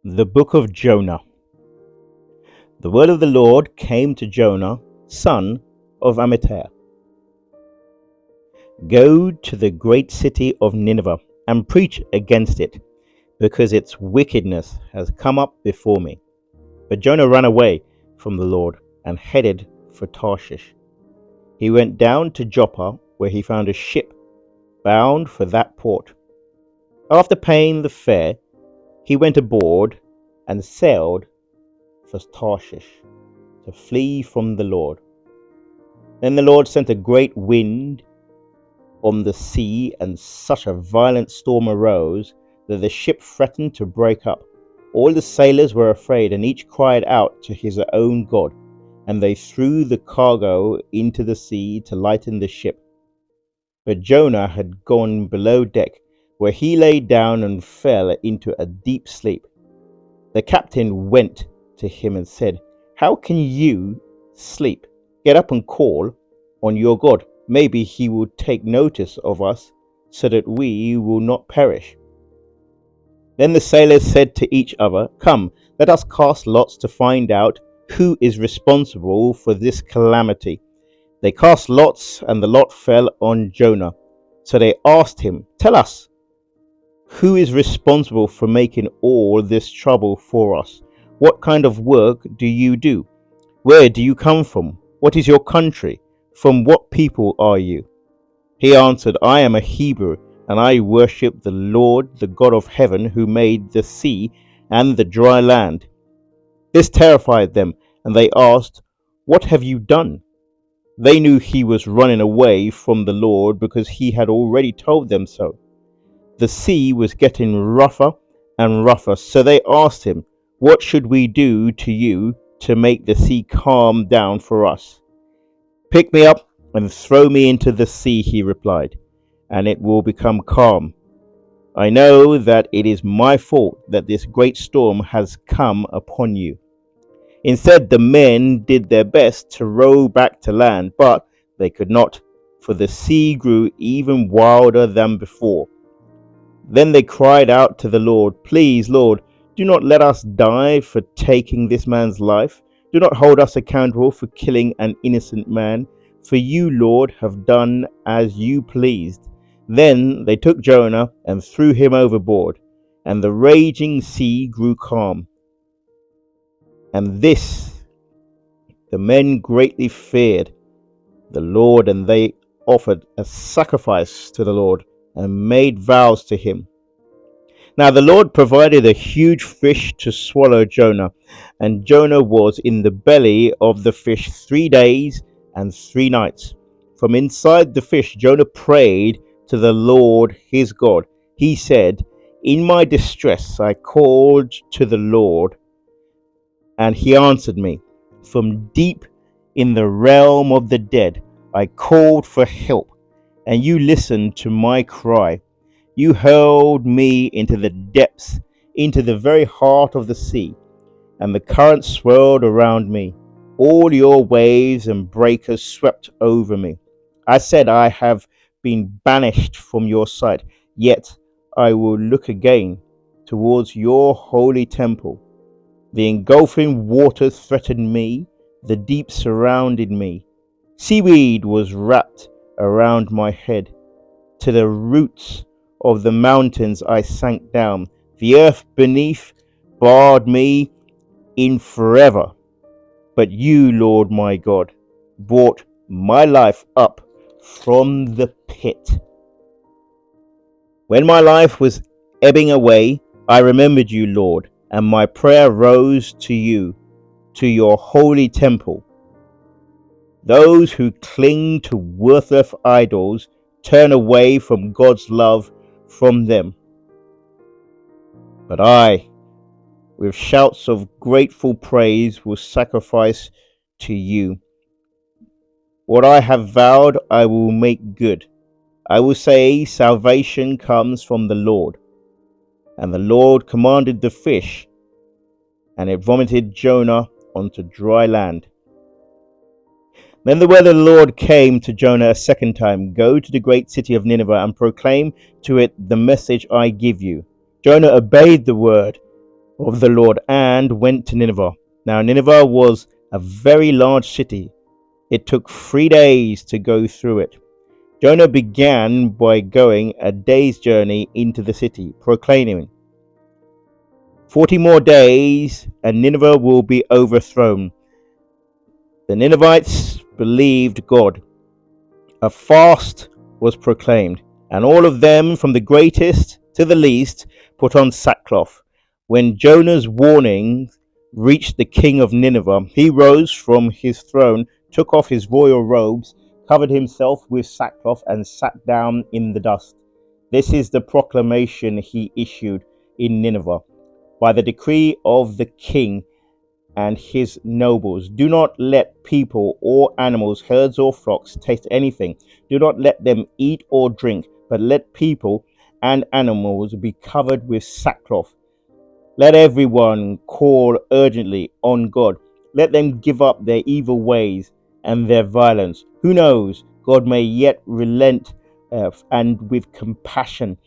The Book of Jonah. The word of the Lord came to Jonah, son of Amittai. Go to the great city of Nineveh and preach against it, because its wickedness has come up before me. But Jonah ran away from the Lord and headed for Tarshish. He went down to Joppa, where he found a ship bound for that port. After paying the fare, he went aboard and sailed for Tarshish to flee from the Lord. Then the Lord sent a great wind on the sea, and such a violent storm arose that the ship threatened to break up. All the sailors were afraid, and each cried out to his own god, and they threw the cargo into the sea to lighten the ship. But Jonah had gone below deck, where he lay down and fell into a deep sleep. The captain went to him and said, "How can you sleep? Get up and call on your God. Maybe he will take notice of us, so that we will not perish." Then the sailors said to each other, "Come, let us cast lots to find out who is responsible for this calamity." They cast lots, and the lot fell on Jonah. So they asked him, "Tell us, who is responsible for making all this trouble for us? What kind of work do you do? Where do you come from? What is your country? From what people are you?" He answered, "I am a Hebrew, and I worship the Lord, the God of heaven, who made the sea and the dry land." This terrified them, and they asked, "What have you done?" They knew he was running away from the Lord, because he had already told them so. The sea was getting rougher and rougher, so they asked him, "What should we do to you to make the sea calm down for us?" "Pick me up and throw me into the sea," he replied, "and it will become calm. I know that it is my fault that this great storm has come upon you." Instead, the men did their best to row back to land, but they could not, for the sea grew even wilder than before. Then they cried out to the Lord, "Please, Lord, do not let us die for taking this man's life. Do not hold us accountable for killing an innocent man, for you, Lord, have done as you pleased." Then they took Jonah and threw him overboard, and the raging sea grew calm. And this the men greatly feared the Lord, and they offered a sacrifice to the Lord and made vows to him. Now the Lord provided a huge fish to swallow Jonah, and Jonah was in the belly of the fish 3 days and 3 nights. From inside the fish, Jonah prayed to the Lord his God. He said, "In my distress I called to the Lord, and he answered me. From deep in the realm of the dead I called for help, and you listened to my cry. You hurled me into the depths, into the very heart of the sea, and the current swirled around me. All your waves and breakers swept over me. I said, I have been banished from your sight, yet I will look again towards your holy temple." The engulfing waters threatened me, the deep surrounded me. Seaweed was wrapped around my head. To the roots of the mountains I sank down. The earth beneath barred me in forever. But you, Lord my God, brought my life up from the pit. When my life was ebbing away, I remembered you, Lord, and my prayer rose to you, to your holy temple. Those who cling to worthless idols turn away from God's love from them. But I, with shouts of grateful praise, will sacrifice to you. What I have vowed I will make good. I will say, salvation comes from the Lord. And the Lord commanded the fish, and it vomited Jonah onto dry land. Then the word of the Lord came to Jonah a second time. "Go to the great city of Nineveh and proclaim to it the message I give you." Jonah obeyed the word of the Lord and went to Nineveh. Now Nineveh was a very large city. It took 3 days to go through it. Jonah began by going a day's journey into the city, proclaiming, 40 more days and Nineveh will be overthrown. The Ninevites believed God. A fast was proclaimed, and all of them, from the greatest to the least, put on sackcloth. When Jonah's warning reached the king of Nineveh, he rose from his throne, took off his royal robes, covered himself with sackcloth, and sat down in the dust. This is the proclamation he issued in Nineveh. By the decree of the king and his nobles, do not let people or animals, herds or flocks taste anything. Do not let them eat or drink, but let people and animals be covered with sackcloth. Let everyone call urgently on God. Let them give up their evil ways and their violence. Who knows? God may yet relent and with compassion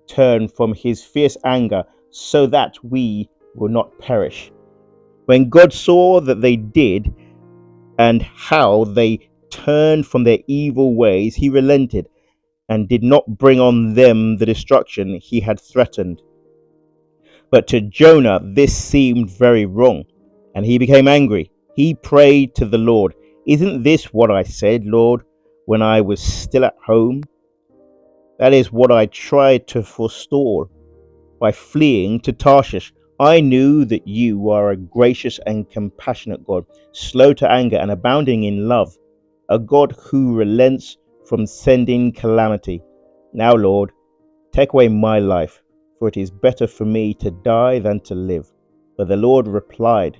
turn from his fierce anger so that we will not perish. When God saw that they did and how they turned from their evil ways, he relented and did not bring on them the destruction he had threatened. But to Jonah this seemed very wrong, and he became angry. He prayed to the Lord, "Isn't this what I said, Lord, when I was still at home? That is what I tried to forestall by fleeing to Tarshish. I knew that you are a gracious and compassionate God, slow to anger and abounding in love, a God who relents from sending calamity. Now, Lord, take away my life, for it is better for me to die than to live." But the Lord replied,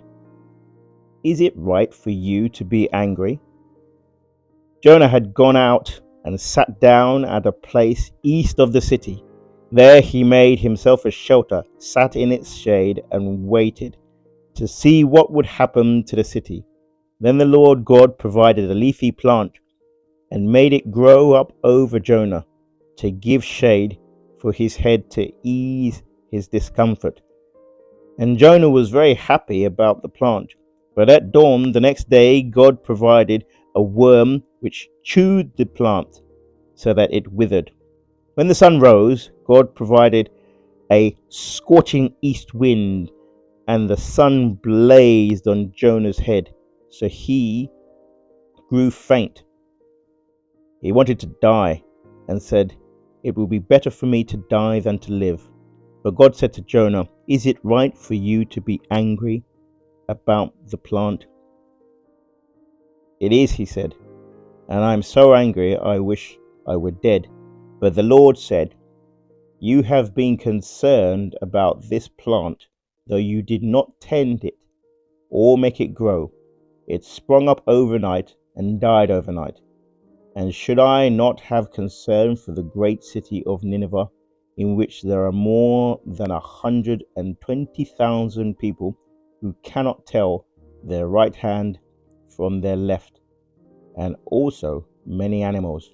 "Is it right for you to be angry?" Jonah had gone out and sat down at a place east of the city. There he made himself a shelter, sat in its shade, and waited to see what would happen to the city. Then the Lord God provided a leafy plant and made it grow up over Jonah to give shade for his head to ease his discomfort. And Jonah was very happy about the plant. But at dawn the next day, God provided a worm which chewed the plant so that it withered. When the sun rose, God provided a scorching east wind, and the sun blazed on Jonah's head, so he grew faint. He wanted to die and said, "It will be better for me to die than to live." But God said to Jonah, "Is it right for you to be angry about the plant?" "It is," he said, "and I am so angry I wish I were dead." But the Lord said, "You have been concerned about this plant, though you did not tend it or make it grow. It sprung up overnight and died overnight. And should I not have concern for the great city of Nineveh, in which there are more than 120,000 people who cannot tell their right hand from their left, and also many animals?"